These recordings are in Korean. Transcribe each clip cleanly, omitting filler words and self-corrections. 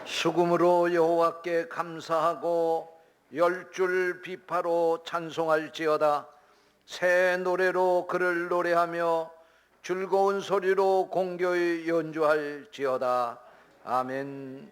수금으로 여호와께 감사하고 열 줄 비파로 찬송할지어다. 새 노래로 그를 노래하며 즐거운 소리로 공교히 연주할지어다. 아멘.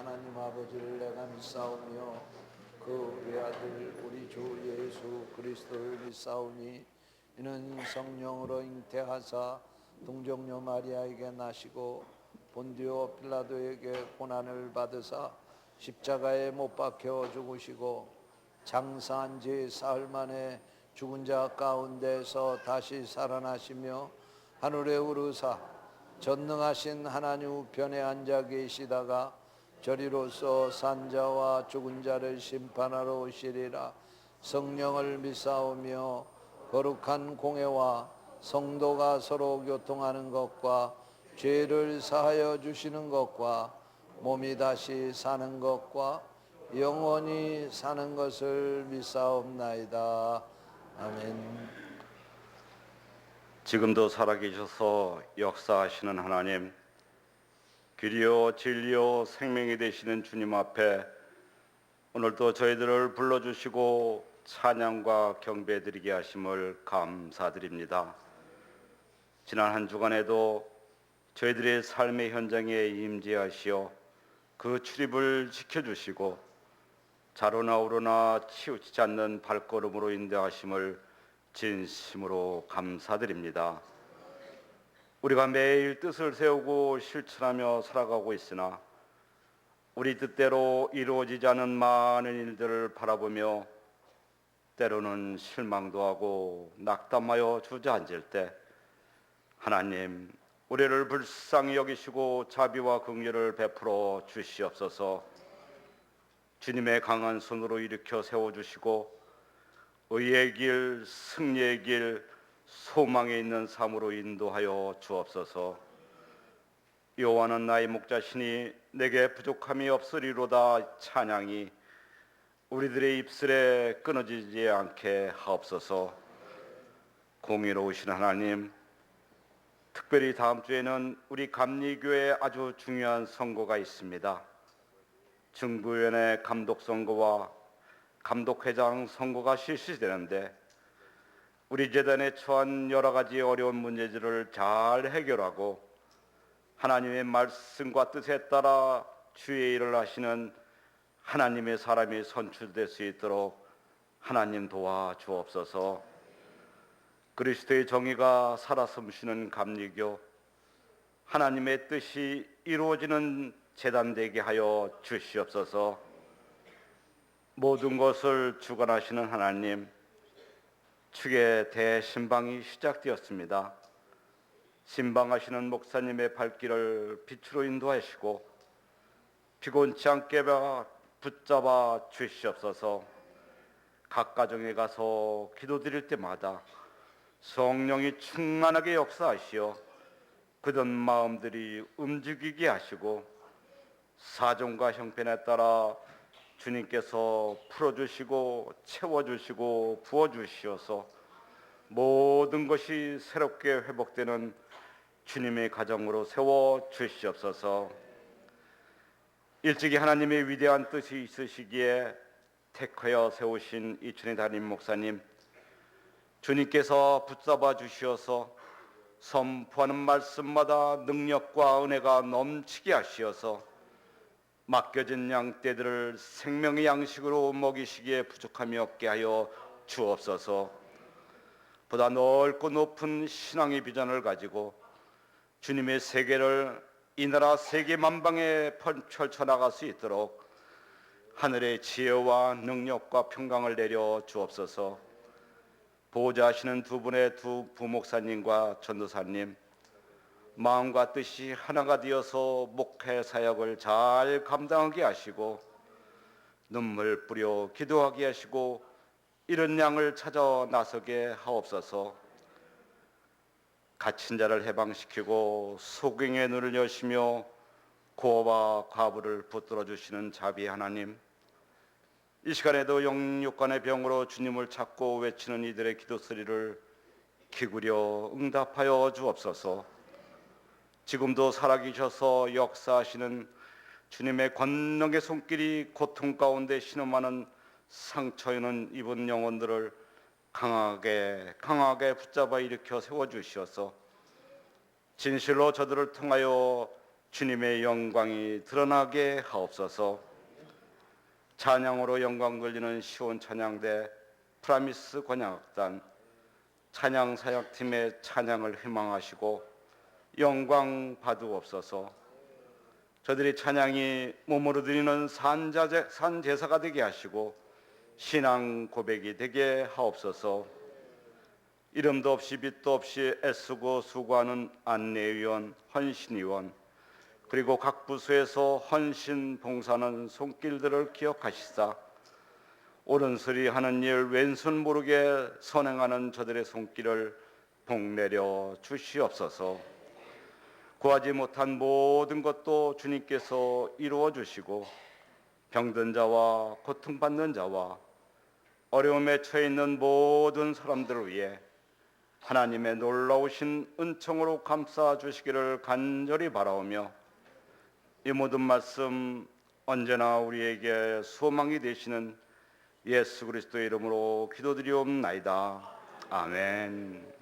하나님 아버지를 내가 믿사오며 그 외아들 우리 주 예수 그리스도를 믿사오니 이는 성령으로 잉태하사 동정녀 마리아에게 나시고 본디오 빌라도에게 고난을 받으사 십자가에 못 박혀 죽으시고 장사한 지 사흘 만에 죽은 자 가운데서 다시 살아나시며 하늘에 오르사 전능하신 하나님 우편에 앉아 계시다가 저리로서 산자와 죽은 자를 심판하러 오시리라. 성령을 믿사오며 거룩한 공회와 성도가 서로 교통하는 것과 죄를 사하여 주시는 것과 몸이 다시 사는 것과 영원히 사는 것을 믿사옵나이다. 아멘. 지금도 살아계셔서 역사하시는 하나님, 길이요 진리요 생명이 되시는 주님 앞에 오늘도 저희들을 불러주시고 찬양과 경배드리게 하심을 감사드립니다. 지난 한 주간에도 저희들의 삶의 현장에 임재하시어 그 출입을 지켜주시고 자로나 우로나 치우치지 않는 발걸음으로 인도하심을 진심으로 감사드립니다. 우리가 매일 뜻을 세우고 실천하며 살아가고 있으나 우리 뜻대로 이루어지지 않은 많은 일들을 바라보며 때로는 실망도 하고 낙담하여 주저앉을 때 하나님, 우리를 불쌍히 여기시고 자비와 긍휼을 베풀어 주시옵소서. 주님의 강한 손으로 일으켜 세워주시고 의의 길, 승리의 길, 소망에 있는 삶으로 인도하여 주옵소서. 여호와는 나의 목자시니 내게 부족함이 없으리로다 찬양이 우리들의 입술에 끊어지지 않게 하옵소서. 공의로우신 하나님, 특별히 다음 주에는 우리 감리교회에 아주 중요한 선거가 있습니다. 중부위원회 감독 선거와 감독회장 선거가 실시되는데 우리 재단에 처한 여러 가지 어려운 문제들을 잘 해결하고 하나님의 말씀과 뜻에 따라 주의 일을 하시는 하나님의 사람이 선출될 수 있도록 하나님 도와주옵소서. 그리스도의 정의가 살아 숨쉬는 감리교, 하나님의 뜻이 이루어지는 재단 되게 하여 주시옵소서. 모든 것을 주관하시는 하나님, 축의 대신방이 시작되었습니다. 신방하시는 목사님의 발길을 빛으로 인도하시고 피곤치 않게 붙잡아 주시옵소서. 각 가정에 가서 기도드릴 때마다 성령이 충만하게 역사하시어 그던 마음들이 움직이게 하시고 사정과 형편에 따라 주님께서 풀어주시고 채워주시고 부어주시어서 모든 것이 새롭게 회복되는 주님의 가정으로 세워주시옵소서. 일찍이 하나님의 위대한 뜻이 있으시기에 택하여 세우신 이춘희 담임 목사님, 주님께서 붙잡아 주시어서 선포하는 말씀마다 능력과 은혜가 넘치게 하시어서 맡겨진 양떼들을 생명의 양식으로 먹이시기에 부족함이 없게 하여 주옵소서. 보다 넓고 높은 신앙의 비전을 가지고 주님의 세계를 이 나라 세계 만방에 펼쳐나갈 수 있도록 하늘의 지혜와 능력과 평강을 내려 주옵소서. 보호자하시는 두 분의 두 부목사님과 전도사님, 마음과 뜻이 하나가 되어서 목회 사역을 잘 감당하게 하시고 눈물 뿌려 기도하게 하시고 이런 양을 찾아 나서게 하옵소서. 갇힌 자를 해방시키고 소경의 눈을 여시며 고아와 과부를 붙들어 주시는 자비 하나님, 이 시간에도 영육간의 병으로 주님을 찾고 외치는 이들의 기도 소리를 기울여 응답하여 주옵소서. 지금도 살아계셔서 역사하시는 주님의 권능의 손길이 고통 가운데 신음하는 상처 입은 영혼들을 강하게 붙잡아 일으켜 세워주시어서 진실로 저들을 통하여 주님의 영광이 드러나게 하옵소서. 찬양으로 영광 돌리는 시온 찬양대 프라미스 권양악단 찬양 사역팀의 찬양을 희망하시고 영광 받으옵소서. 저들의 찬양이 몸으로 드리는 산제사가 되게 하시고 신앙 고백이 되게 하옵소서. 이름도 없이 빛도 없이 애쓰고 수고하는 안내위원, 헌신위원, 그리고 각 부서에서 헌신 봉사하는 손길들을 기억하시사 오른소리 하는 일 왼손 모르게 선행하는 저들의 손길을 복내려 주시옵소서. 구하지 못한 모든 것도 주님께서 이루어 주시고 병든 자와 고통받는 자와 어려움에 처해 있는 모든 사람들을 위해 하나님의 놀라우신 은총으로 감싸 주시기를 간절히 바라오며 이 모든 말씀 언제나 우리에게 소망이 되시는 예수 그리스도의 이름으로 기도드리옵나이다. 아멘.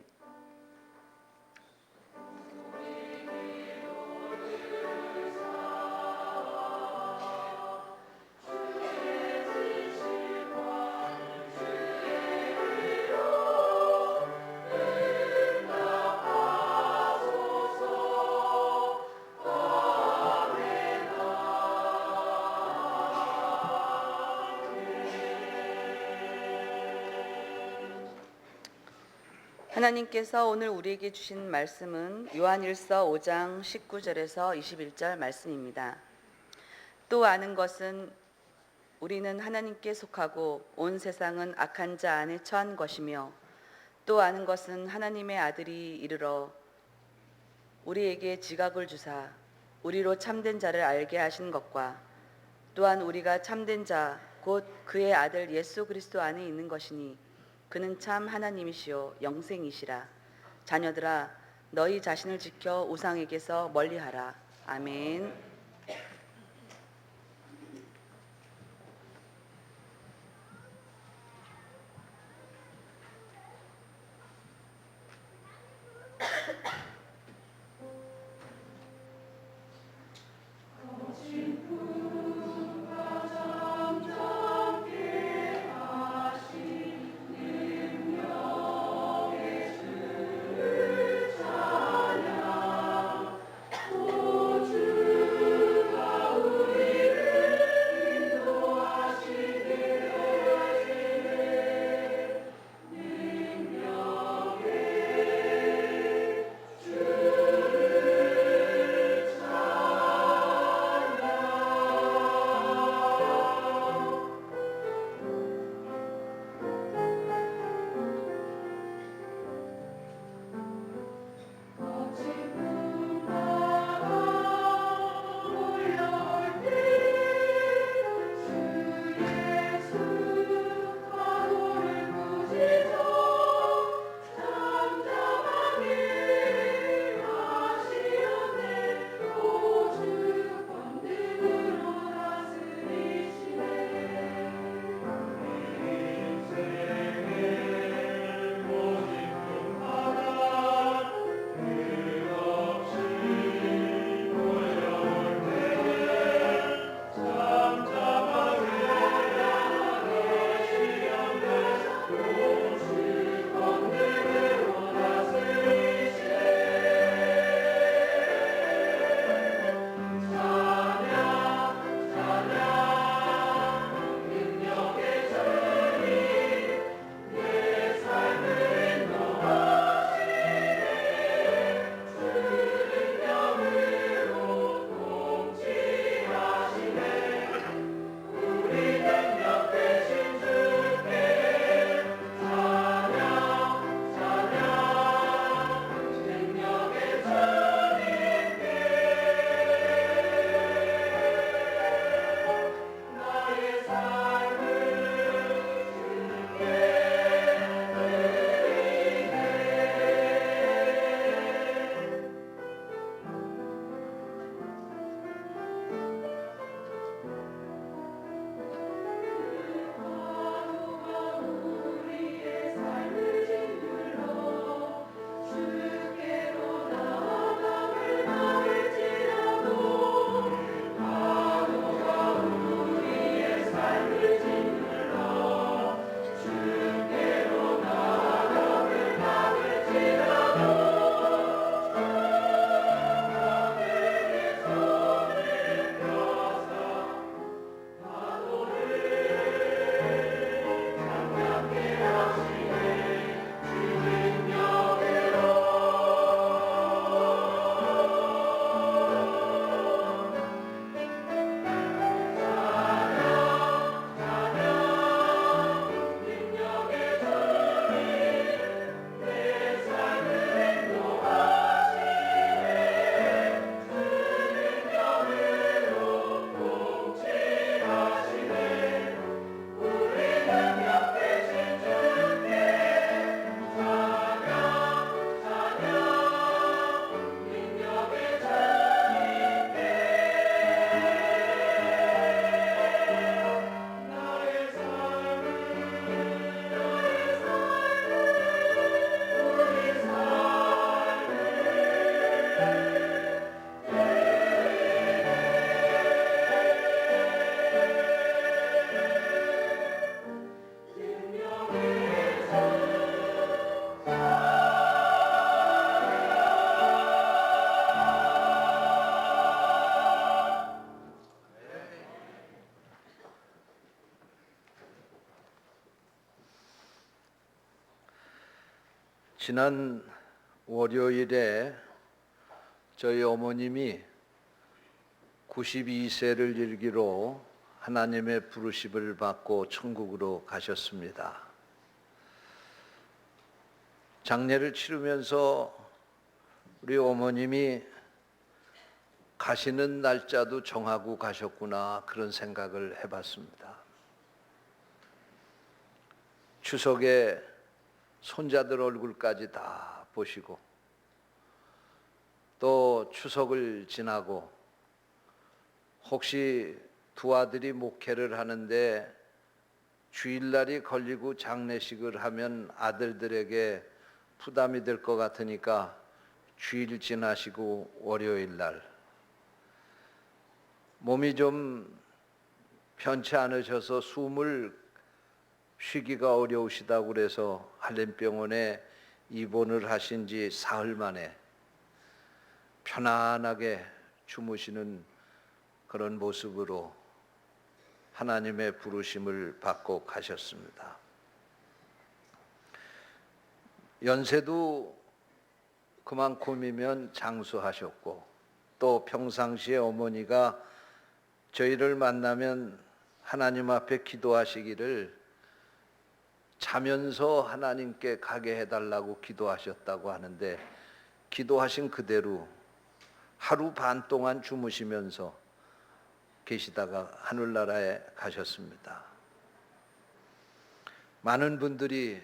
하나님께서 오늘 우리에게 주신 말씀은 요한일서 5장 19절에서 21절 말씀입니다. 또 아는 것은 우리는 하나님께 속하고 온 세상은 악한 자 안에 처한 것이며 또 아는 것은 하나님의 아들이 이르러 우리에게 지각을 주사 우리로 참된 자를 알게 하신 것과 또한 우리가 참된 자 곧 그의 아들 예수 그리스도 안에 있는 것이니 그는 참 하나님이시요 영생이시라. 자녀들아 너희 자신을 지켜 우상에게서 멀리하라. 아멘. 지난 월요일에 저희 어머님이 92세를 일기로 하나님의 부르심을 받고 천국으로 가셨습니다. 장례를 치르면서 우리 어머님이 가시는 날짜도 정하고 가셨구나, 그런 생각을 해봤습니다. 추석에 손자들 얼굴까지 다 보시고, 또 추석을 지나고 혹시 두 아들이 목회를 하는데 주일날이 걸리고 장례식을 하면 아들들에게 부담이 될 것 같으니까 주일 지나시고 월요일날 몸이 좀 편치 않으셔서 숨을 쉬기가 어려우시다고 그래서 한림병원에 입원을 하신 지 사흘 만에 편안하게 주무시는 그런 모습으로 하나님의 부르심을 받고 가셨습니다. 연세도 그만큼이면 장수하셨고, 또 평상시에 어머니가 저희를 만나면 하나님 앞에 기도하시기를 자면서 하나님께 가게 해달라고 기도하셨다고 하는데, 기도하신 그대로 하루 반 동안 주무시면서 계시다가 하늘나라에 가셨습니다. 많은 분들이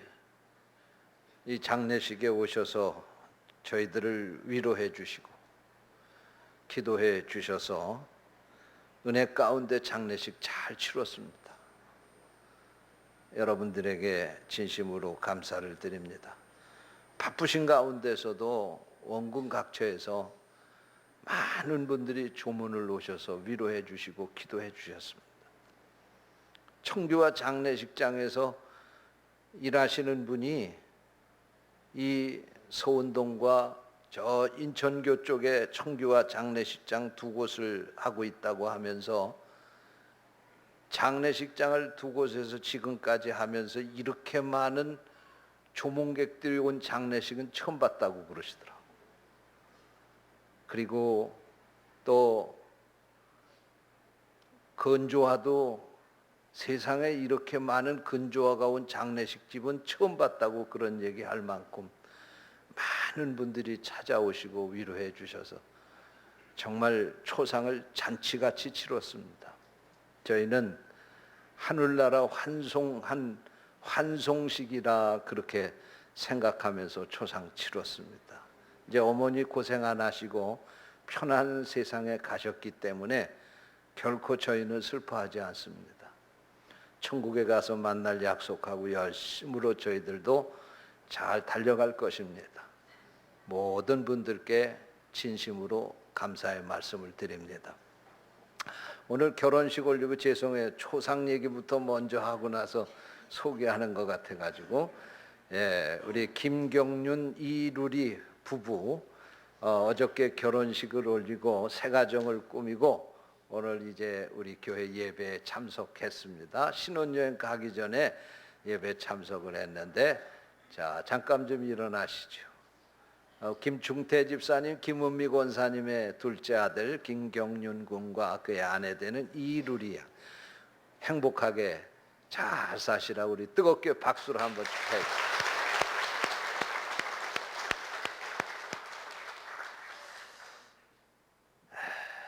이 장례식에 오셔서 저희들을 위로해 주시고 기도해 주셔서 은혜 가운데 장례식 잘 치렀습니다. 여러분들에게 진심으로 감사를 드립니다. 바쁘신 가운데서도 원군 각처에서 많은 분들이 조문을 오셔서 위로해 주시고 기도해 주셨습니다. 청교와 장례식장에서 일하시는 분이 이 서운동과 저 인천교 쪽에 청교와 장례식장 두 곳을 하고 있다고 하면서, 장례식장을 두 곳에서 지금까지 하면서 이렇게 많은 조문객들이 온 장례식은 처음 봤다고 그러시더라고요. 그리고 또 건조화도 세상에 이렇게 많은 건조화가 온 장례식 집은 처음 봤다고 그런 얘기할 만큼 많은 분들이 찾아오시고 위로해 주셔서 정말 초상을 잔치같이 치렀습니다. 저희는 하늘나라 환송한 환송식이라 그렇게 생각하면서 초상 치렀습니다. 이제 어머니 고생 안 하시고 편한 세상에 가셨기 때문에 결코 저희는 슬퍼하지 않습니다. 천국에 가서 만날 약속하고 열심으로 저희들도 잘 달려갈 것입니다. 모든 분들께 진심으로 감사의 말씀을 드립니다. 오늘 결혼식 올리고 죄송해요. 초상 얘기부터 먼저 하고 나서 소개하는 것 같아가지고, 우리 김경륜 이루리 부부 어저께 결혼식을 올리고 새 가정을 꾸미고 오늘 이제 우리 교회 예배에 참석했습니다. 신혼여행 가기 전에 예배 참석을 했는데, 자 잠깐 좀 일어나시죠. 김중태 집사님, 김은미 권사님의 둘째 아들 김경륜 군과 그의 아내 되는 이루리 양 행복하게 잘 사시라고 우리 뜨겁게 박수를 한번 축하해주세요.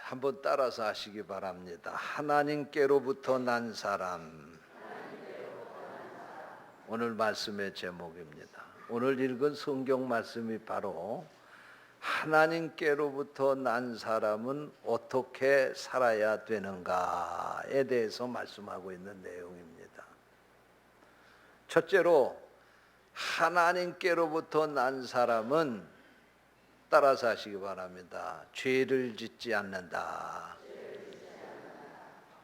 한번 따라서 하시기 바랍니다. 하나님께로부터 난 사람. 오늘 말씀의 제목입니다. 오늘 읽은 성경 말씀이 바로 하나님께로부터 난 사람은 어떻게 살아야 되는가에 대해서 말씀하고 있는 내용입니다. 첫째로, 하나님께로부터 난 사람은 따라서 하시기 바랍니다. 죄를 짓지 않는다.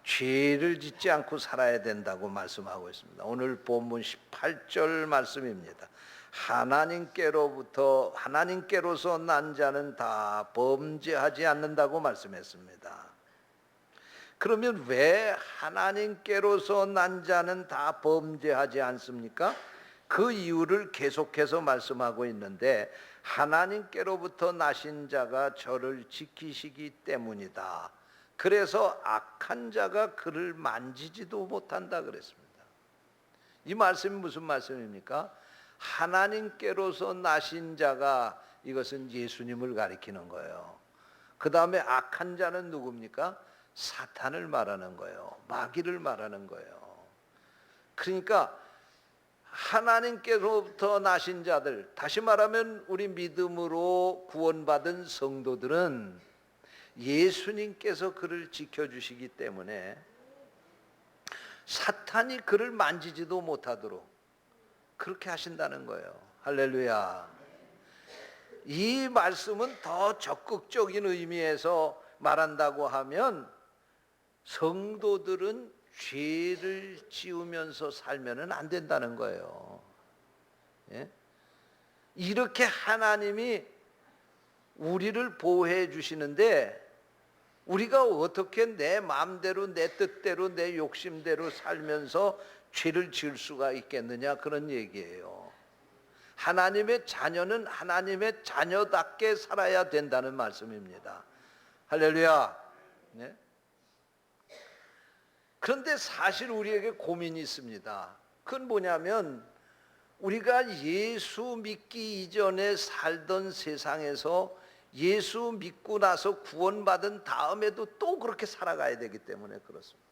죄를 짓지 않고 살아야 된다고 말씀하고 있습니다. 오늘 본문 18절 말씀입니다. 하나님께로서 난 자는 다 범죄하지 않는다고 말씀했습니다. 그러면 왜 하나님께로서 난 자는 다 범죄하지 않습니까? 그 이유를 계속해서 말씀하고 있는데 하나님께로부터 나신 자가 저를 지키시기 때문이다. 그래서 악한 자가 그를 만지지도 못한다 그랬습니다. 이 말씀이 무슨 말씀입니까? 하나님께로서 나신 자가, 이것은 예수님을 가리키는 거예요. 그 다음에 악한 자는 누굽니까? 사탄을 말하는 거예요. 마귀를 말하는 거예요. 그러니까 하나님께로부터 나신 자들, 다시 말하면 우리 믿음으로 구원받은 성도들은 예수님께서 그를 지켜주시기 때문에 사탄이 그를 만지지도 못하도록 그렇게 하신다는 거예요. 할렐루야. 이 말씀은 더 적극적인 의미에서 말한다고 하면 성도들은 죄를 지으면서 살면은 안 된다는 거예요. 예? 이렇게 하나님이 우리를 보호해 주시는데 우리가 어떻게 내 마음대로, 내 뜻대로, 내 욕심대로 살면서 죄를 지을 수가 있겠느냐, 그런 얘기예요. 하나님의 자녀는 하나님의 자녀답게 살아야 된다는 말씀입니다. 할렐루야. 네? 그런데 사실 우리에게 고민이 있습니다. 그건 뭐냐면 우리가 예수 믿기 이전에 살던 세상에서 예수 믿고 나서 구원받은 다음에도 또 그렇게 살아가야 되기 때문에 그렇습니다.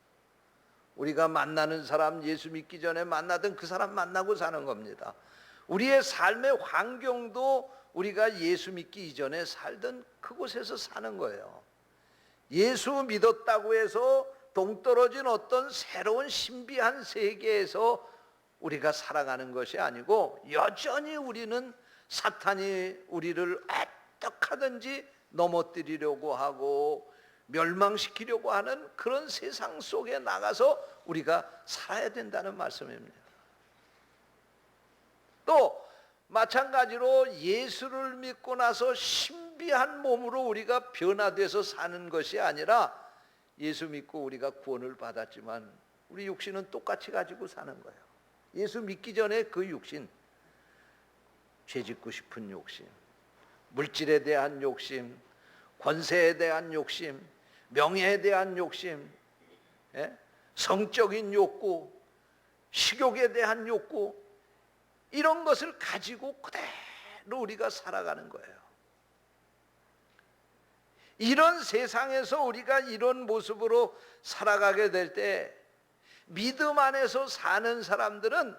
우리가 만나는 사람, 예수 믿기 전에 만나던 그 사람 만나고 사는 겁니다. 우리의 삶의 환경도 우리가 예수 믿기 이전에 살던 그곳에서 사는 거예요. 예수 믿었다고 해서 동떨어진 어떤 새로운 신비한 세계에서 우리가 살아가는 것이 아니고 여전히 우리는 사탄이 우리를 어떻게든지 넘어뜨리려고 하고 멸망시키려고 하는 그런 세상 속에 나가서 우리가 살아야 된다는 말씀입니다. 또 마찬가지로 예수를 믿고 나서 신비한 몸으로 우리가 변화돼서 사는 것이 아니라 예수 믿고 우리가 구원을 받았지만 우리 육신은 똑같이 가지고 사는 거예요. 예수 믿기 전에 그 육신, 죄짓고 싶은 욕심, 물질에 대한 욕심, 권세에 대한 욕심, 명예에 대한 욕심, 성적인 욕구, 식욕에 대한 욕구, 이런 것을 가지고 그대로 우리가 살아가는 거예요. 이런 세상에서 우리가 이런 모습으로 살아가게 될 때 믿음 안에서 사는 사람들은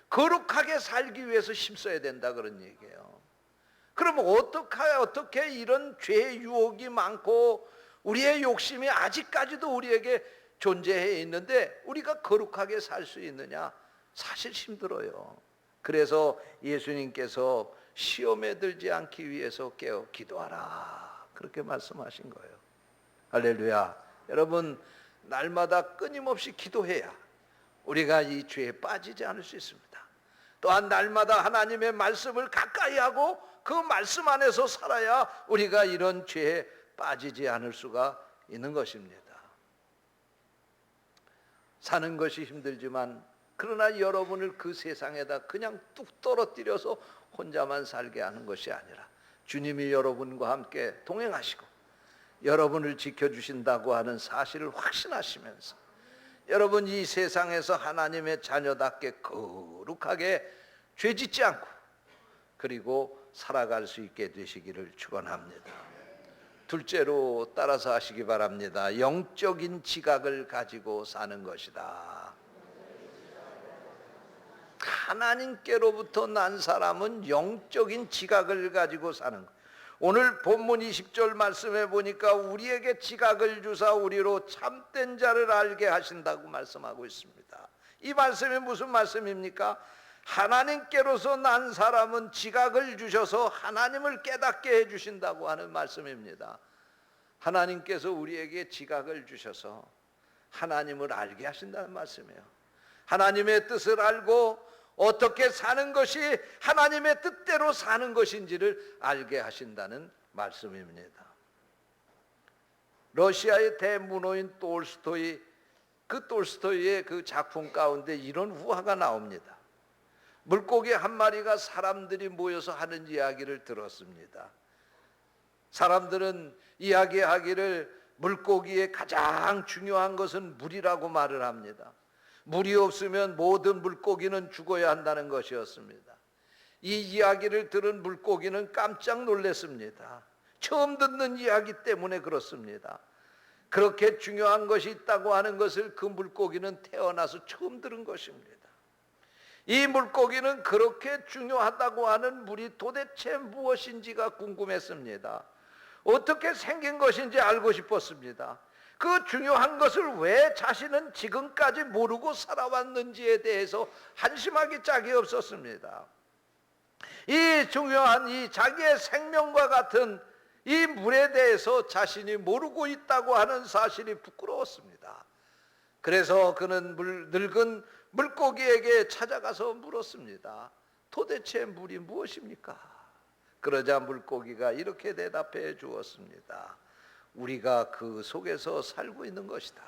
거룩하게 살기 위해서 힘써야 된다, 그런 얘기예요. 그럼 어떻게 이런 죄의 유혹이 많고 우리의 욕심이 아직까지도 우리에게 존재해 있는데 우리가 거룩하게 살 수 있느냐? 사실 힘들어요. 그래서 예수님께서 시험에 들지 않기 위해서 깨어 기도하라, 그렇게 말씀하신 거예요. 할렐루야. 여러분, 날마다 끊임없이 기도해야 우리가 이 죄에 빠지지 않을 수 있습니다. 또한 날마다 하나님의 말씀을 가까이 하고 그 말씀 안에서 살아야 우리가 이런 죄에 빠지지 않을 수가 있는 것입니다. 사는 것이 힘들지만 그러나 여러분을 그 세상에다 그냥 뚝 떨어뜨려서 혼자만 살게 하는 것이 아니라 주님이 여러분과 함께 동행하시고 여러분을 지켜주신다고 하는 사실을 확신하시면서 여러분 이 세상에서 하나님의 자녀답게 거룩하게 죄짓지 않고 그리고 살아갈 수 있게 되시기를 축원합니다. 둘째로 따라서 하시기 바랍니다. 영적인 지각을 가지고 사는 것이다. 하나님께로부터 난 사람은 영적인 지각을 가지고 사는 것. 오늘 본문 20절 말씀해 보니까 우리에게 지각을 주사 우리로 참된 자를 알게 하신다고 말씀하고 있습니다. 이 말씀이 무슨 말씀입니까? 하나님께로서 난 사람은 지각을 주셔서 하나님을 깨닫게 해주신다고 하는 말씀입니다. 하나님께서 우리에게 지각을 주셔서 하나님을 알게 하신다는 말씀이에요. 하나님의 뜻을 알고 어떻게 사는 것이 하나님의 뜻대로 사는 것인지를 알게 하신다는 말씀입니다. 러시아의 대문호인 톨스토이의 그 작품 가운데 이런 우화가 나옵니다. 물고기 한 마리가 사람들이 모여서 하는 이야기를 들었습니다. 사람들은 이야기하기를 물고기의 가장 중요한 것은 물이라고 말을 합니다. 물이 없으면 모든 물고기는 죽어야 한다는 것이었습니다. 이 이야기를 들은 물고기는 깜짝 놀랐습니다. 처음 듣는 이야기 때문에 그렇습니다. 그렇게 중요한 것이 있다고 하는 것을 그 물고기는 태어나서 처음 들은 것입니다. 이 물고기는 그렇게 중요하다고 하는 물이 도대체 무엇인지가 궁금했습니다. 어떻게 생긴 것인지 알고 싶었습니다. 그 중요한 것을 왜 자신은 지금까지 모르고 살아왔는지에 대해서 한심하기 짝이 없었습니다. 이 중요한 이 자기의 생명과 같은 이 물에 대해서 자신이 모르고 있다고 하는 사실이 부끄러웠습니다. 그래서 그는 늙은 물고기에게 찾아가서 물었습니다. 도대체 물이 무엇입니까? 그러자 물고기가 이렇게 대답해 주었습니다. 우리가 그 속에서 살고 있는 것이다.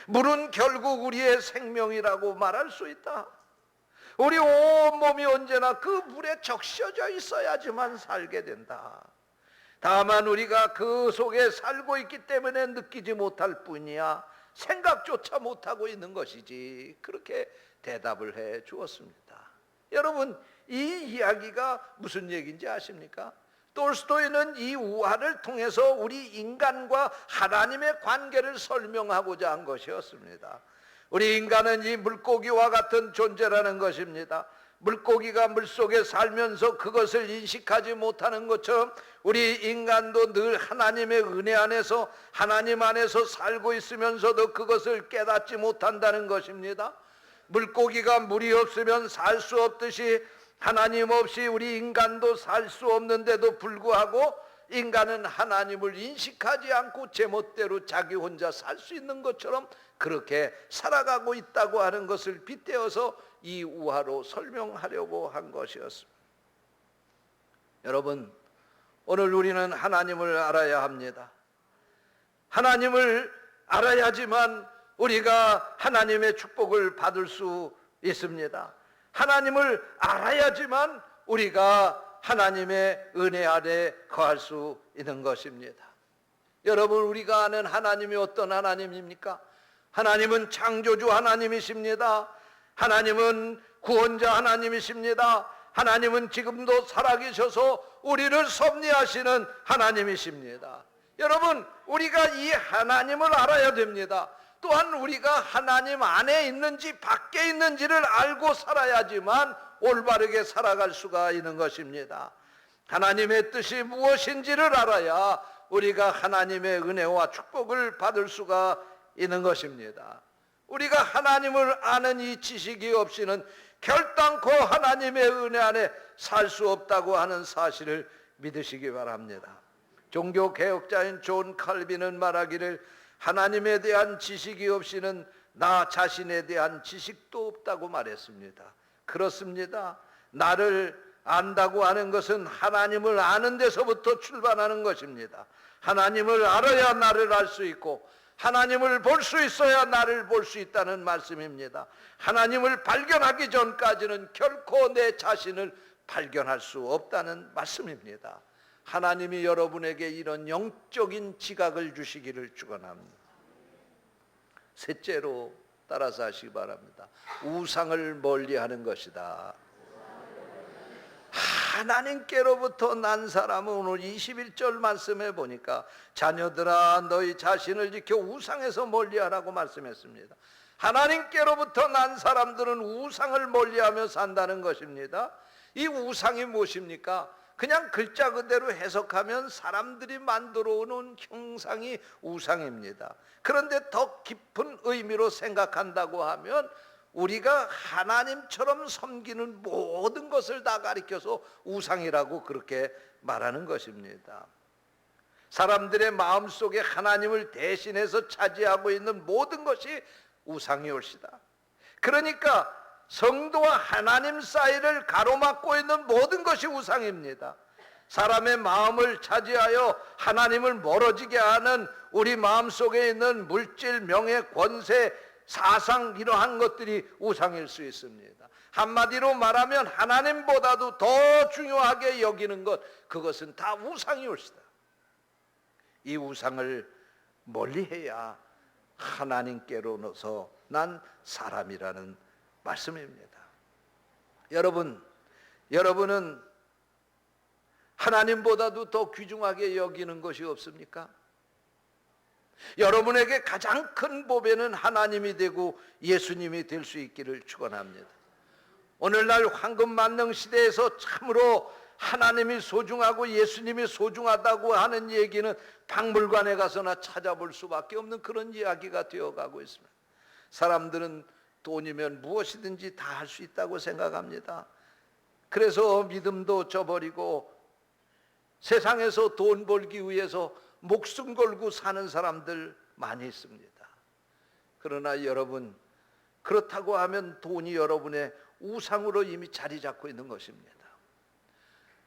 물은 결국 우리의 생명이라고 말할 수 있다. 우리 온몸이 언제나 그 물에 적셔져 있어야지만 살게 된다. 다만 우리가 그 속에 살고 있기 때문에 느끼지 못할 뿐이야 생각조차 못하고 있는 것이지. 그렇게 대답을 해 주었습니다. 여러분, 이 이야기가 무슨 얘기인지 아십니까? 톨스토이는 이 우화를 통해서 우리 인간과 하나님의 관계를 설명하고자 한 것이었습니다. 우리 인간은 이 물고기와 같은 존재라는 것입니다. 물고기가 물속에 살면서 그것을 인식하지 못하는 것처럼 우리 인간도 늘 하나님의 은혜 안에서 하나님 안에서 살고 있으면서도 그것을 깨닫지 못한다는 것입니다. 물고기가 물이 없으면 살 수 없듯이 하나님 없이 우리 인간도 살 수 없는데도 불구하고 인간은 하나님을 인식하지 않고 제멋대로 자기 혼자 살 수 있는 것처럼 그렇게 살아가고 있다고 하는 것을 빗대어서 이 우화로 설명하려고 한 것이었습니다. 여러분, 오늘 우리는 하나님을 알아야 합니다. 하나님을 알아야지만 우리가 하나님의 축복을 받을 수 있습니다. 하나님을 알아야지만 우리가 하나님의 은혜 아래 거할 수 있는 것입니다. 여러분, 우리가 아는 하나님이 어떤 하나님입니까? 하나님은 창조주 하나님이십니다. 하나님은 구원자 하나님이십니다. 하나님은 지금도 살아계셔서 우리를 섭리하시는 하나님이십니다. 여러분, 우리가 이 하나님을 알아야 됩니다. 또한 우리가 하나님 안에 있는지 밖에 있는지를 알고 살아야지만 올바르게 살아갈 수가 있는 것입니다. 하나님의 뜻이 무엇인지를 알아야 우리가 하나님의 은혜와 축복을 받을 수가 있는 것입니다. 우리가 하나님을 아는 이 지식이 없이는 결단코 하나님의 은혜 안에 살 수 없다고 하는 사실을 믿으시기 바랍니다. 종교개혁자인 존 칼빈은 말하기를 하나님에 대한 지식이 없이는 나 자신에 대한 지식도 없다고 말했습니다. 그렇습니다. 나를 안다고 하는 것은 하나님을 아는 데서부터 출발하는 것입니다. 하나님을 알아야 나를 알 수 있고 하나님을 볼 수 있어야 나를 볼 수 있다는 말씀입니다. 하나님을 발견하기 전까지는 결코 내 자신을 발견할 수 없다는 말씀입니다. 하나님이 여러분에게 이런 영적인 지각을 주시기를 축원합니다. 셋째로 따라서 하시기 바랍니다. 우상을 멀리하는 것이다. 하나님께로부터 난 사람은 오늘 21절 말씀해 보니까 자녀들아 너희 자신을 지켜 우상에서 멀리하라고 말씀했습니다. 하나님께로부터 난 사람들은 우상을 멀리하며 산다는 것입니다. 이 우상이 무엇입니까? 그냥 글자 그대로 해석하면 사람들이 만들어 오는 형상이 우상입니다. 그런데 더 깊은 의미로 생각한다고 하면 우리가 하나님처럼 섬기는 모든 것을 다 가리켜서 우상이라고 그렇게 말하는 것입니다. 사람들의 마음속에 하나님을 대신해서 차지하고 있는 모든 것이 우상이 올시다. 그러니까 성도와 하나님 사이를 가로막고 있는 모든 것이 우상입니다. 사람의 마음을 차지하여 하나님을 멀어지게 하는 우리 마음속에 있는 물질, 명예, 권세, 사상 이러한 것들이 우상일 수 있습니다. 한마디로 말하면 하나님보다도 더 중요하게 여기는 것, 그것은 다 우상이 올시다. 이 우상을 멀리해야 하나님께로서 난 사람이라는 말씀입니다. 여러분은 하나님보다도 더 귀중하게 여기는 것이 없습니까? 여러분에게 가장 큰 보배는 하나님이 되고 예수님이 될 수 있기를 축원합니다. 오늘날 황금 만능 시대에서 참으로 하나님이 소중하고 예수님이 소중하다고 하는 얘기는 박물관에 가서나 찾아볼 수밖에 없는 그런 이야기가 되어가고 있습니다. 사람들은 돈이면 무엇이든지 다 할 수 있다고 생각합니다. 그래서 믿음도 저버리고 세상에서 돈 벌기 위해서 목숨 걸고 사는 사람들 많이 있습니다. 그러나 여러분, 그렇다고 하면 돈이 여러분의 우상으로 이미 자리 잡고 있는 것입니다.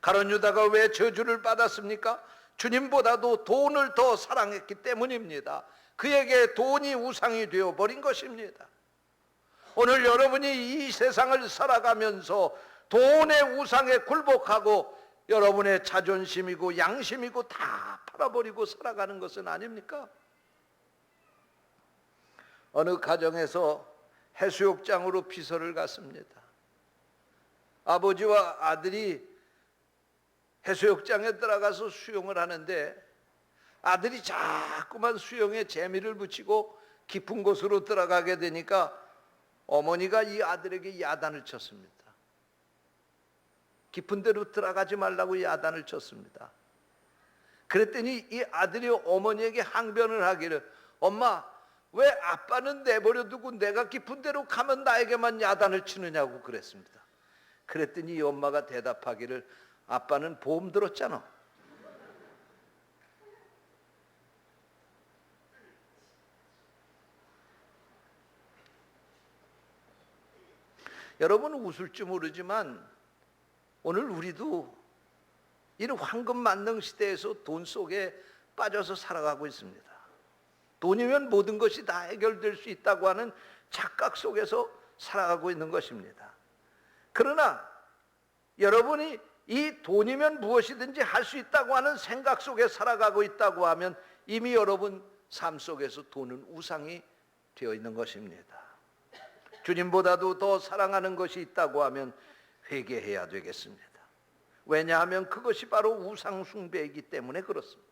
가룟 유다가 왜 저주를 받았습니까? 주님보다도 돈을 더 사랑했기 때문입니다. 그에게 돈이 우상이 되어버린 것입니다. 오늘 여러분이 이 세상을 살아가면서 돈의 우상에 굴복하고 여러분의 자존심이고 양심이고 다 팔아버리고 살아가는 것은 아닙니까? 어느 가정에서 해수욕장으로 피서를 갔습니다. 아버지와 아들이 해수욕장에 들어가서 수영을 하는데 아들이 자꾸만 수영에 재미를 붙이고 깊은 곳으로 들어가게 되니까 어머니가 이 아들에게 야단을 쳤습니다. 깊은 데로 들어가지 말라고 야단을 쳤습니다. 그랬더니 이 아들이 어머니에게 항변을 하기를, 엄마, 왜 아빠는 내버려 두고 내가 깊은 데로 가면 나에게만 야단을 치느냐고 그랬습니다. 그랬더니 이 엄마가 대답하기를, 아빠는 보험 들었잖아. 여러분은 웃을지 모르지만 오늘 우리도 이런 황금 만능 시대에서 돈 속에 빠져서 살아가고 있습니다. 돈이면 모든 것이 다 해결될 수 있다고 하는 착각 속에서 살아가고 있는 것입니다. 그러나 여러분이 이 돈이면 무엇이든지 할 수 있다고 하는 생각 속에 살아가고 있다고 하면 이미 여러분 삶 속에서 돈은 우상이 되어 있는 것입니다. 주님보다도 더 사랑하는 것이 있다고 하면 회개해야 되겠습니다. 왜냐하면 그것이 바로 우상 숭배이기 때문에 그렇습니다.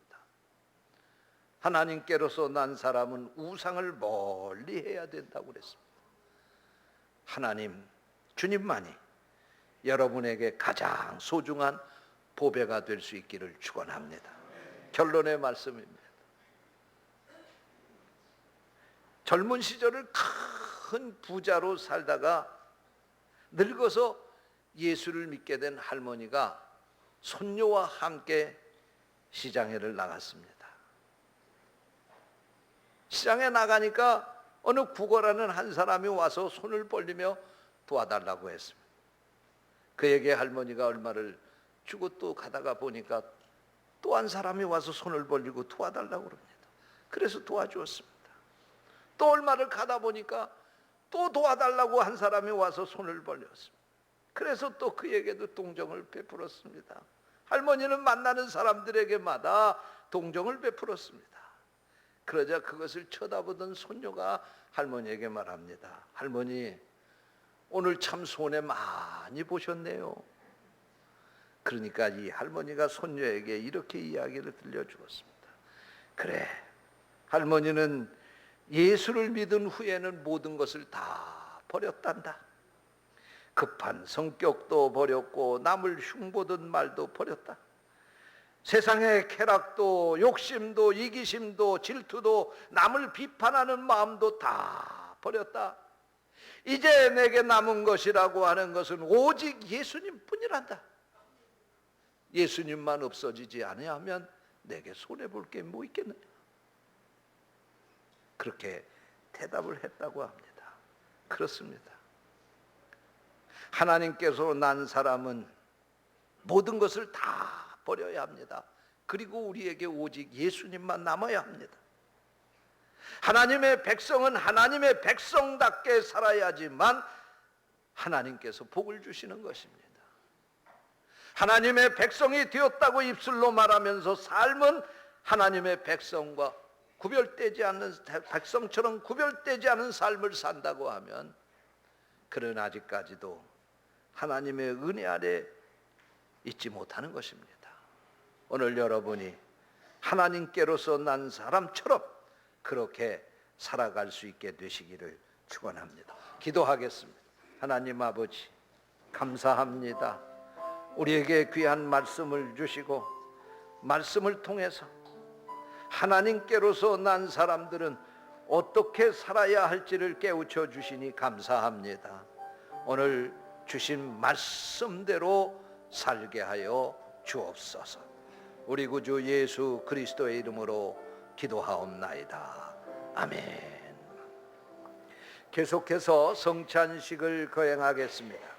하나님께로서 난 사람은 우상을 멀리 해야 된다고 그랬습니다. 하나님, 주님만이 여러분에게 가장 소중한 보배가 될 수 있기를 축원합니다. 결론의 말씀입니다. 젊은 시절을 큰 부자로 살다가 늙어서 예수를 믿게 된 할머니가 손녀와 함께 시장에를 나갔습니다. 시장에 나가니까 어느 구걸하는 한 사람이 와서 손을 벌리며 도와달라고 했습니다. 그에게 할머니가 얼마를 주고 또 가다가 보니까 또 한 사람이 와서 손을 벌리고 도와달라고 그럽니다. 그래서 도와주었습니다. 또 얼마를 가다 보니까 또 도와달라고 한 사람이 와서 손을 벌렸습니다. 그래서 또 그에게도 동정을 베풀었습니다. 할머니는 만나는 사람들에게마다 동정을 베풀었습니다. 그러자 그것을 쳐다보던 손녀가 할머니에게 말합니다. 할머니, 오늘 참 손해 많이 보셨네요. 그러니까 이 할머니가 손녀에게 이렇게 이야기를 들려주었습니다. 그래, 할머니는 예수를 믿은 후에는 모든 것을 다 버렸단다. 급한 성격도 버렸고 남을 흉보던 말도 버렸다. 세상의 쾌락도 욕심도 이기심도 질투도 남을 비판하는 마음도 다 버렸다. 이제 내게 남은 것이라고 하는 것은 오직 예수님뿐이란다. 예수님만 없어지지 아니하면 내게 손해볼 게 뭐 있겠느냐. 그렇게 대답을 했다고 합니다. 그렇습니다. 하나님께서 난 사람은 모든 것을 다 버려야 합니다. 그리고 우리에게 오직 예수님만 남아야 합니다. 하나님의 백성은 하나님의 백성답게 살아야지만 하나님께서 복을 주시는 것입니다. 하나님의 백성이 되었다고 입술로 말하면서 삶은 하나님의 백성과 구별되지 않는, 백성처럼 구별되지 않은 삶을 산다고 하면 그는 아직까지도 하나님의 은혜 아래 있지 못하는 것입니다. 오늘 여러분이 하나님께로서 난 사람처럼 그렇게 살아갈 수 있게 되시기를 축원합니다. 기도하겠습니다. 하나님 아버지, 감사합니다. 우리에게 귀한 말씀을 주시고 말씀을 통해서 하나님께로서 난 사람들은 어떻게 살아야 할지를 깨우쳐 주시니 감사합니다. 오늘 주신 말씀대로 살게 하여 주옵소서. 우리 구주 예수 그리스도의 이름으로 기도하옵나이다. 아멘. 계속해서 성찬식을 거행하겠습니다.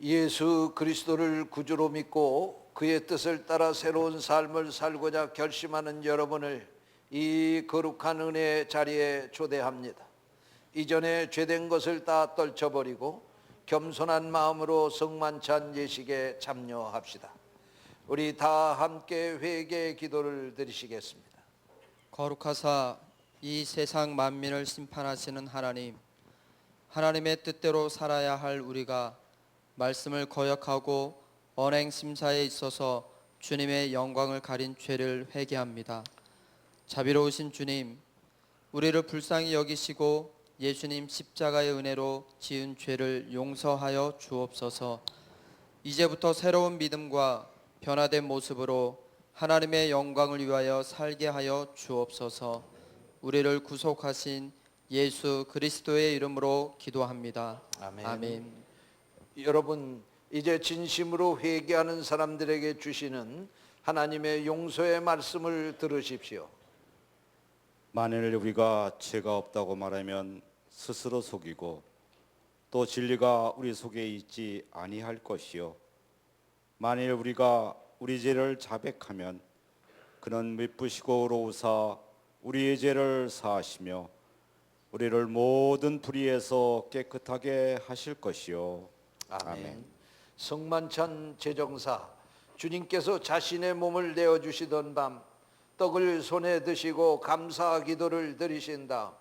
예수 그리스도를 구주로 믿고 그의 뜻을 따라 새로운 삶을 살고자 결심하는 여러분을 이 거룩한 은혜의 자리에 초대합니다. 이전에 죄된 것을 다 떨쳐버리고 겸손한 마음으로 성만찬 예식에 참여합시다. 우리 다 함께 회개의 기도를 드리시겠습니다. 거룩하사 이 세상 만민을 심판하시는 하나님, 하나님의 뜻대로 살아야 할 우리가 말씀을 거역하고 언행 심사에 있어서 주님의 영광을 가린 죄를 회개합니다. 자비로우신 주님, 우리를 불쌍히 여기시고 예수님 십자가의 은혜로 지은 죄를 용서하여 주옵소서. 이제부터 새로운 믿음과 변화된 모습으로 하나님의 영광을 위하여 살게 하여 주옵소서. 우리를 구속하신 예수 그리스도의 이름으로 기도합니다. 아멘. 아멘. 여러분, 이제 진심으로 회개하는 사람들에게 주시는 하나님의 용서의 말씀을 들으십시오. 만일 우리가 죄가 없다고 말하면 스스로 속이고 또 진리가 우리 속에 있지 아니할 것이요, 만일 우리가 우리 죄를 자백하면 그는 미쁘시고 의로우사 우리의 죄를 사하시며 우리를 모든 불의에서 깨끗하게 하실 것이요. 아멘. 성만찬 제정사, 주님께서 자신의 몸을 내어주시던 밤 떡을 손에 드시고 감사 기도를 드리신 다음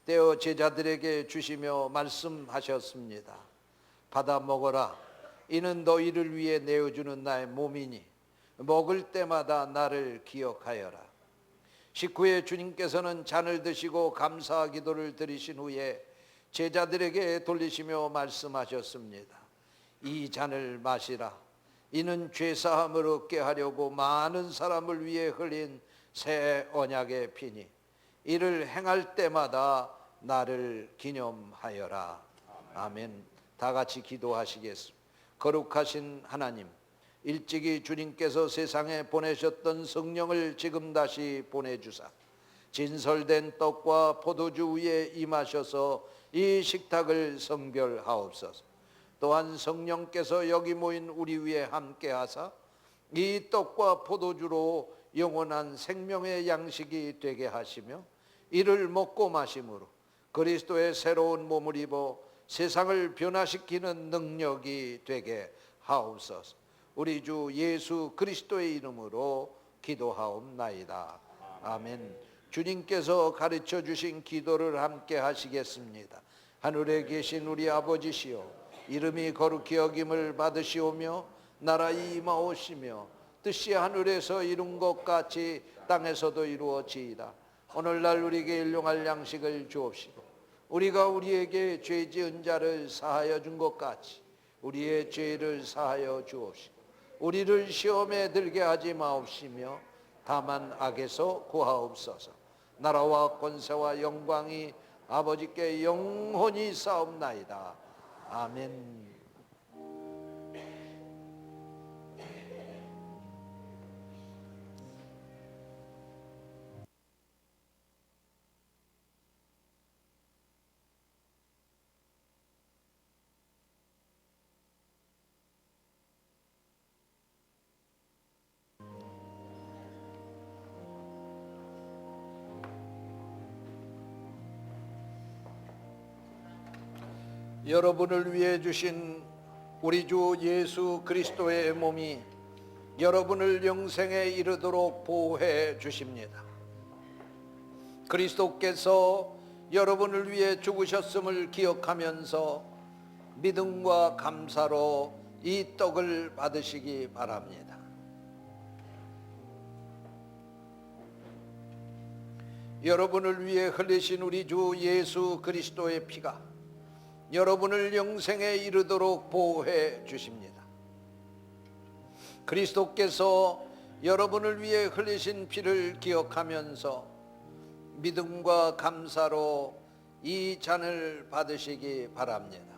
떼어 제자들에게 주시며 말씀하셨습니다. 받아 먹어라. 이는 너희를 위해 내어주는 나의 몸이니 먹을 때마다 나를 기억하여라. 식후에 주님께서는 잔을 드시고 감사 기도를 드리신 후에 제자들에게 돌리시며 말씀하셨습니다. 이 잔을 마시라. 이는 죄사함을 얻게 하려고 많은 사람을 위해 흘린 새 언약의 피니 이를 행할 때마다 나를 기념하여라. 아멘. 다 같이 기도하시겠습니다. 거룩하신 하나님, 일찍이 주님께서 세상에 보내셨던 성령을 지금 다시 보내주사 진설된 떡과 포도주 위에 임하셔서 이 식탁을 성별하옵소서. 또한 성령께서 여기 모인 우리 위에 함께하사 이 떡과 포도주로 영원한 생명의 양식이 되게 하시며 이를 먹고 마심으로 그리스도의 새로운 몸을 입어 세상을 변화시키는 능력이 되게 하옵소서. 우리 주 예수 그리스도의 이름으로 기도하옵나이다. 아멘. 주님께서 가르쳐 주신 기도를 함께 하시겠습니다. 하늘에 계신 우리 아버지시여, 이름이 거룩히 여김을 받으시오며 나라 임하오시며 뜻이 하늘에서 이룬 것 같이 땅에서도 이루어지이다. 오늘날 우리에게 일용할 양식을 주옵시고 우리가 우리에게 죄 지은 자를 사하여 준 것 같이 우리의 죄를 사하여 주옵시고 우리를 시험에 들게 하지 마옵시며 다만 악에서 구하옵소서. 나라와 권세와 영광이 아버지께 영원히 싸움나이다. 아멘. 여러분을 위해 주신 우리 주 예수 그리스도의 몸이 여러분을 영생에 이르도록 보호해 주십니다. 그리스도께서 여러분을 위해 죽으셨음을 기억하면서 믿음과 감사로 이 떡을 받으시기 바랍니다. 여러분을 위해 흘리신 우리 주 예수 그리스도의 피가 여러분을 영생에 이르도록 보호해 주십니다. 그리스도께서 여러분을 위해 흘리신 피를 기억하면서 믿음과 감사로 이 잔을 받으시기 바랍니다.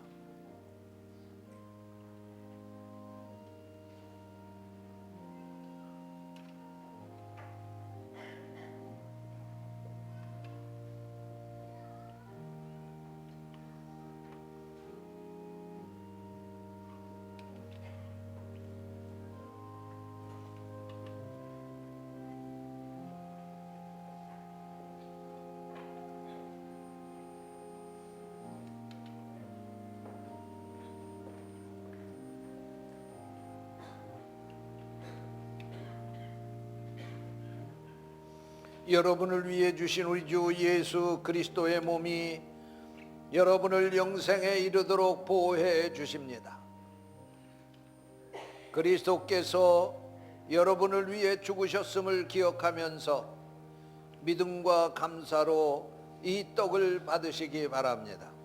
여러분을 위해 주신 우리 주 예수 그리스도의 몸이 여러분을 영생에 이르도록 보호해 주십니다. 그리스도께서 여러분을 위해 죽으셨음을 기억하면서 믿음과 감사로 이 떡을 받으시기 바랍니다.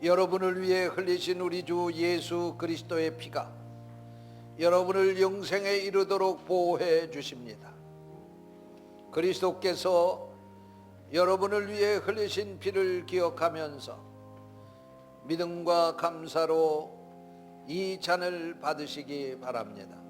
여러분을 위해 흘리신 우리 주 예수 그리스도의 피가 여러분을 영생에 이르도록 보호해 주십니다. 그리스도께서 여러분을 위해 흘리신 피를 기억하면서 믿음과 감사로 이 잔을 받으시기 바랍니다.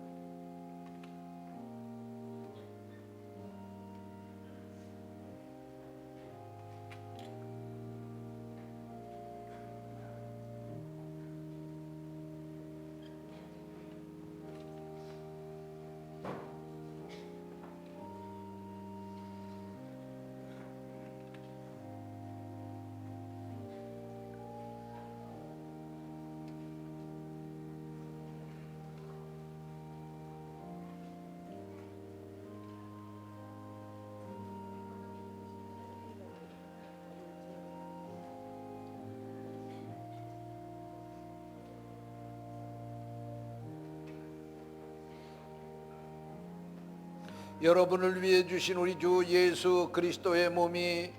여러분을 위해 주신 우리 주 예수 그리스도의 몸이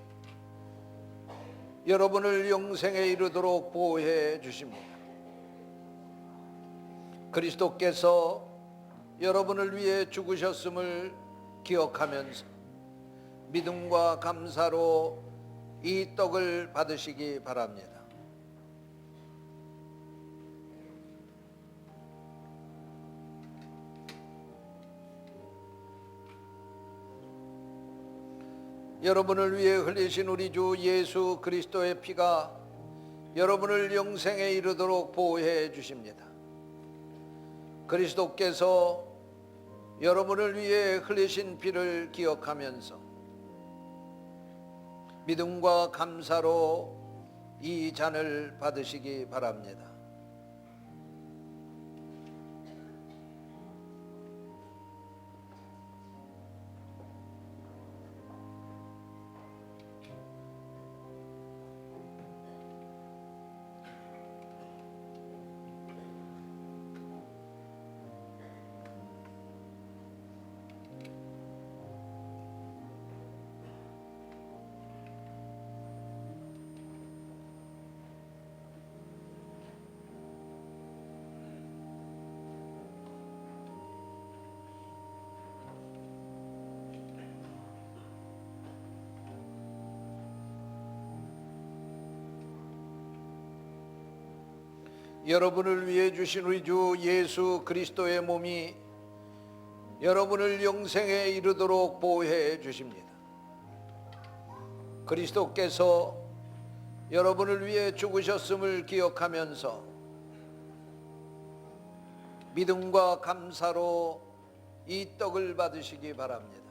여러분을 영생에 이르도록 보호해 주십니다. 그리스도께서 여러분을 위해 죽으셨음을 기억하면서 믿음과 감사로 이 떡을 받으시기 바랍니다. 여러분을 위해 흘리신 우리 주 예수 그리스도의 피가 여러분을 영생에 이르도록 보호해 주십니다. 그리스도께서 여러분을 위해 흘리신 피를 기억하면서 믿음과 감사로 이 잔을 받으시기 바랍니다. 여러분을 위해 주신 우리 주 예수 그리스도의 몸이 여러분을 영생에 이르도록 보호해 주십니다. 그리스도께서 여러분을 위해 죽으셨음을 기억하면서 믿음과 감사로 이 떡을 받으시기 바랍니다.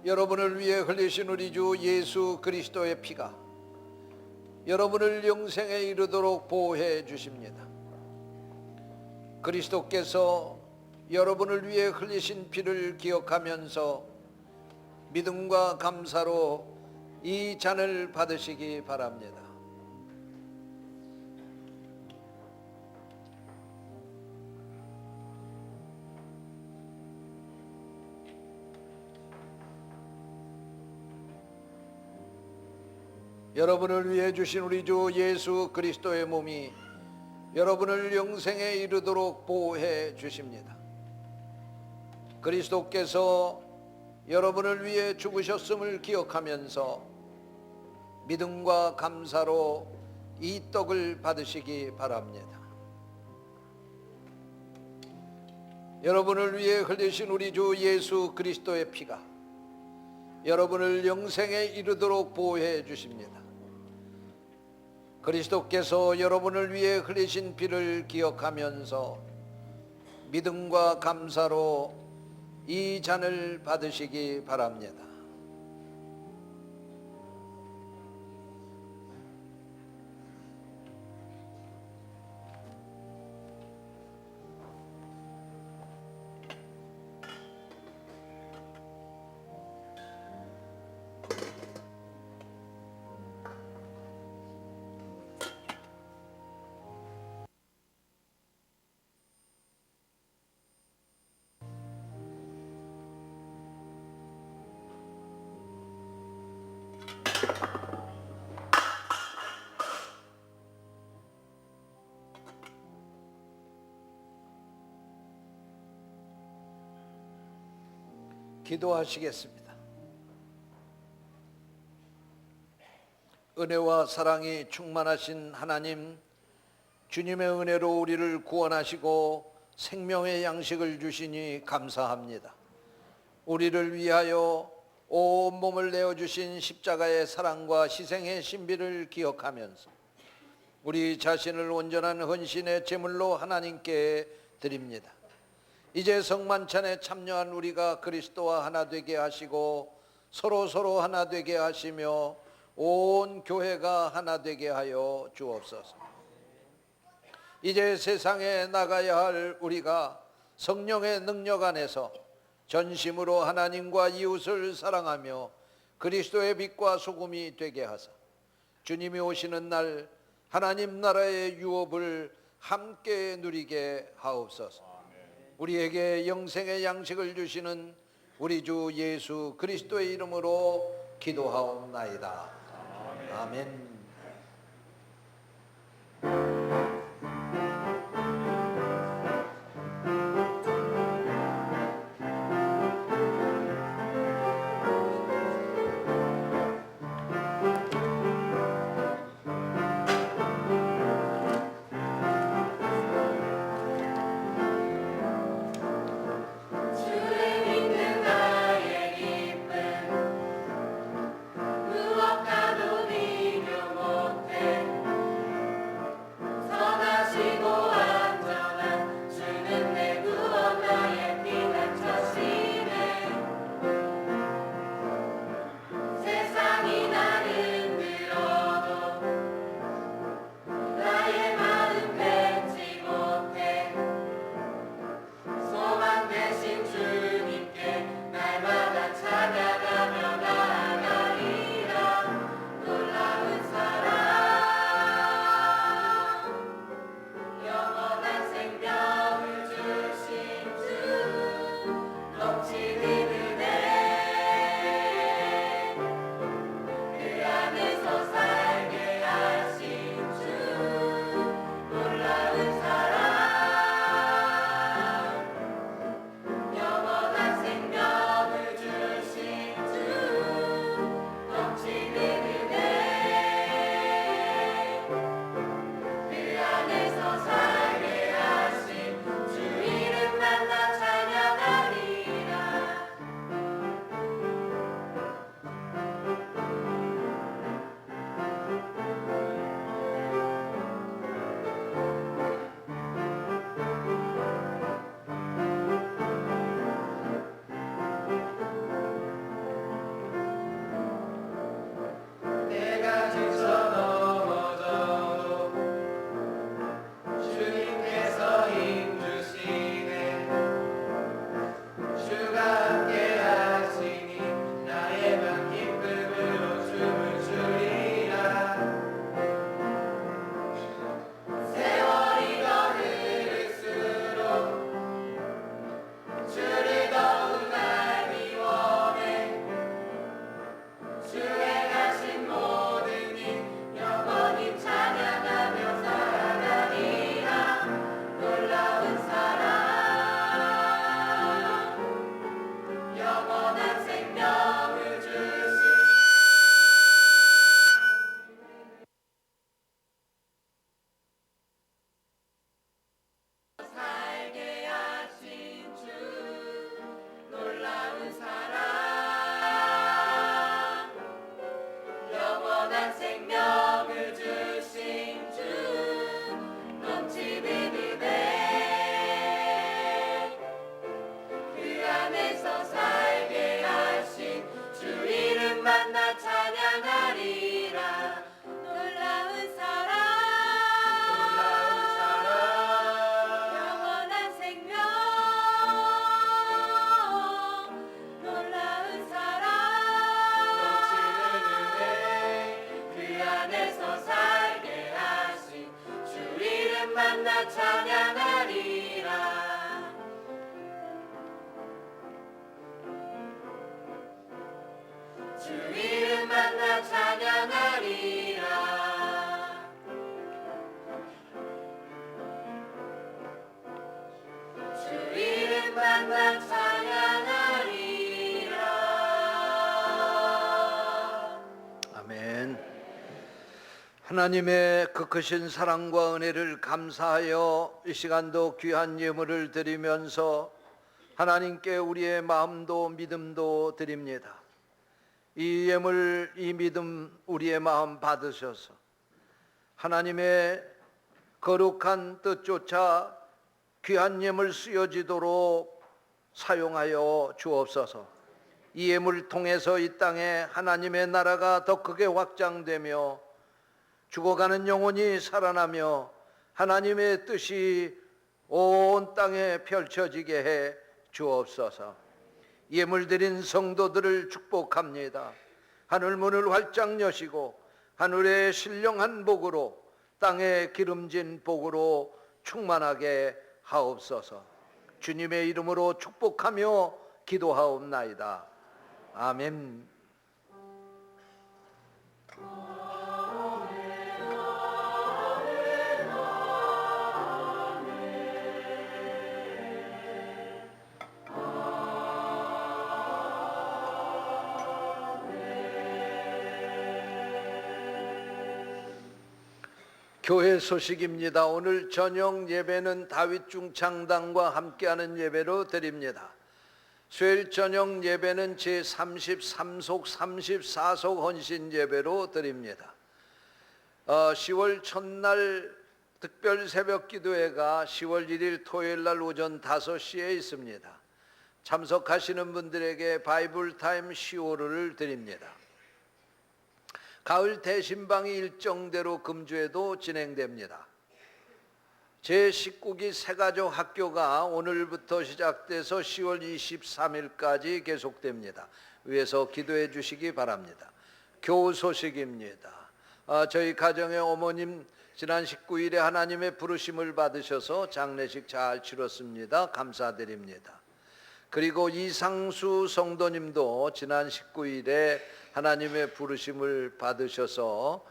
여러분을 위해 흘리신 우리 주 예수 그리스도의 피가 여러분을 영생에 이르도록 보호해 주십니다. 그리스도께서 여러분을 위해 흘리신 피를 기억하면서 믿음과 감사로 이 잔을 받으시기 바랍니다. 여러분을 위해 주신 우리 주 예수 그리스도의 몸이 여러분을 영생에 이르도록 보호해 주십니다. 그리스도께서 여러분을 위해 죽으셨음을 기억하면서 믿음과 감사로 이 떡을 받으시기 바랍니다. 여러분을 위해 흘리신 우리 주 예수 그리스도의 피가 여러분을 영생에 이르도록 보호해 주십니다. 그리스도께서 여러분을 위해 흘리신 피를 기억하면서 믿음과 감사로 이 잔을 받으시기 바랍니다. 기도하시겠습니다. 은혜와 사랑이 충만하신 하나님, 주님의 은혜로 우리를 구원하시고 생명의 양식을 주시니 감사합니다. 우리를 위하여 온 몸을 내어주신 십자가의 사랑과 희생의 신비를 기억하면서 우리 자신을 온전한 헌신의 제물로 하나님께 드립니다. 이제 성만찬에 참여한 우리가 그리스도와 하나 되게 하시고 서로 하나 되게 하시며 온 교회가 하나 되게 하여 주옵소서. 이제 세상에 나가야 할 우리가 성령의 능력 안에서 전심으로 하나님과 이웃을 사랑하며 그리스도의 빛과 소금이 되게 하사 주님이 오시는 날 하나님 나라의 유업을 함께 누리게 하옵소서. 우리에게 영생의 양식을 주시는 우리 주 예수 그리스도의 이름으로 기도하옵나이다. 아멘. 무엇과도 비교 만나 찬양하리라. 주 이름 만나 찬양하리라. 주 이름 만나 찬양하리라. 아멘. 하나님의 그 크신 사랑과 은혜를 감사하여 이 시간도 귀한 예물을 드리면서 하나님께 우리의 마음도 믿음도 드립니다. 이 예물, 이 믿음, 우리의 마음 받으셔서 하나님의 거룩한 뜻 쫓아 귀한 예물 쓰여지도록 사용하여 주옵소서. 이 예물을 통해서 이 땅에 하나님의 나라가 더 크게 확장되며 죽어가는 영혼이 살아나며 하나님의 뜻이 온 땅에 펼쳐지게 해 주옵소서. 예물 드린 성도들을 축복합니다. 하늘 문을 활짝 여시고 하늘의 신령한 복으로 땅에 기름진 복으로 충만하게 하옵소서. 주님의 이름으로 축복하며 기도하옵나이다. 아멘. 교회 소식입니다. 오늘 저녁 예배는 다윗 중창단과 함께하는 예배로 드립니다. 수요일 저녁 예배는 제33속 34속 헌신 예배로 드립니다. 10월 첫날 특별 새벽 기도회가 10월 1일 토요일 날 오전 5시에 있습니다. 참석하시는 분들에게 바이블 타임 시오를 드립니다. 가을 대신방이 일정대로 금주에도 진행됩니다. 제19기 새가족 학교가 오늘부터 시작돼서 10월 23일까지 계속됩니다. 위에서 기도해 주시기 바랍니다. 교우 소식입니다. 저희 가정의 어머님 지난 19일에 하나님의 부르심을 받으셔서 장례식 잘 치렀습니다. 감사드립니다. 그리고 이상수 성도님도 지난 19일에 하나님의 부르심을 받으셔서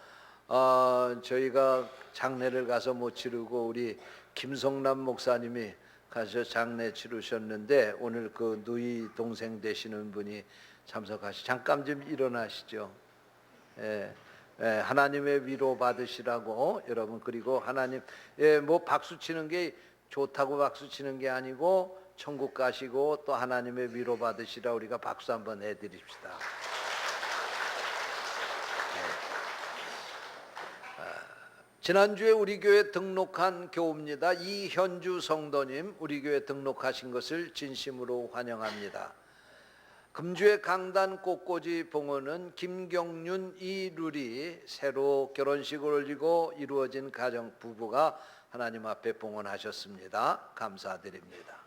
저희가 장례를 가서 못 치르고 우리 김성남 목사님이 가서 장례 치르셨는데 오늘 그 누이 동생 되시는 분이 잠깐 좀 일어나시죠. 하나님의 위로 받으시라고 여러분. 그리고 하나님 뭐 박수 치는 게 좋다고 박수 치는 게 아니고 천국 가시고 또 하나님의 위로 받으시라 우리가 박수 한번 해드립시다. 지난주에 우리 교회 등록한 교우입니다. 이현주 성도님 우리 교회 등록하신 것을 진심으로 환영합니다. 금주의 강단 꽃꽂이 봉헌은 김경윤 이룰이 새로 결혼식을 올리고 이루어진 가정 부부가 하나님 앞에 봉헌하셨습니다. 감사드립니다.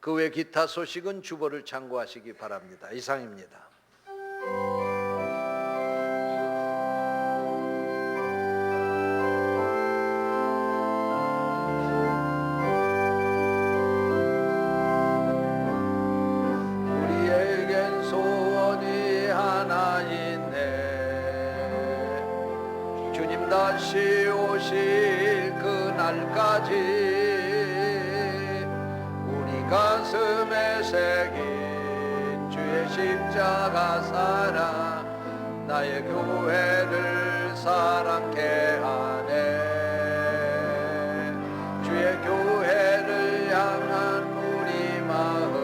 그 외 기타 소식은 주보를 참고하시기 바랍니다. 이상입니다. 우리에겐 소원이 하나 있네. 주님 다시 오실 그날까지 가슴에 새긴 주의 십자가 사랑 나의 교회를 사랑케 하네. 주의 교회를 향한 우리 마음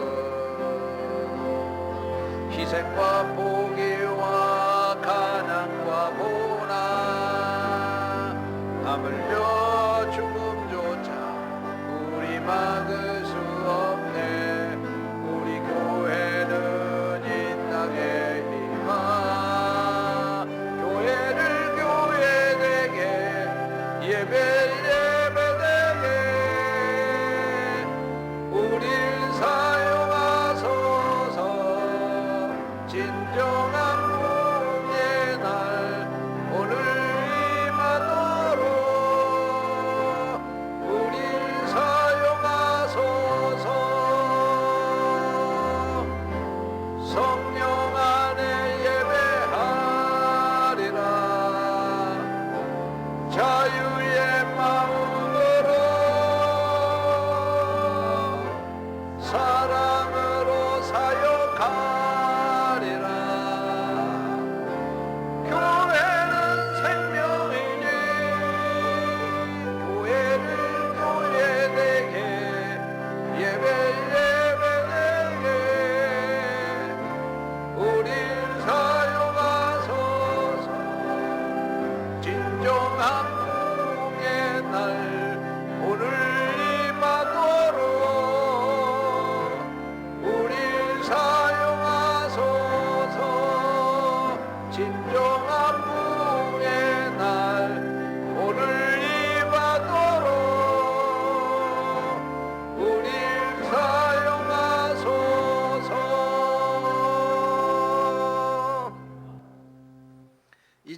희생과 포기와 가난과 고난 하물며 죽음조차 우리 막을 수 없네. 우리 교회는 이 땅에 희망 교회를 교회되게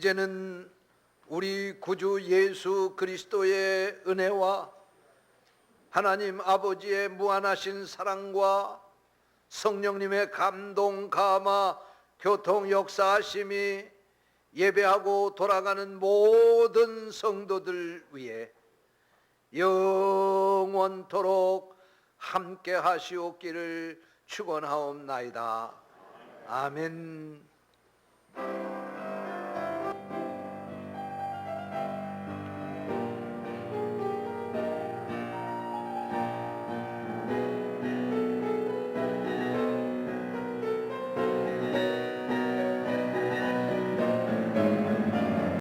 이제는 우리 구주 예수 그리스도의 은혜와 하나님 아버지의 무한하신 사랑과 성령님의 감동, 감화, 교통, 역사하심이 예배하고 돌아가는 모든 성도들 위해 영원토록 함께 하시옵기를 축원하옵나이다. 아멘.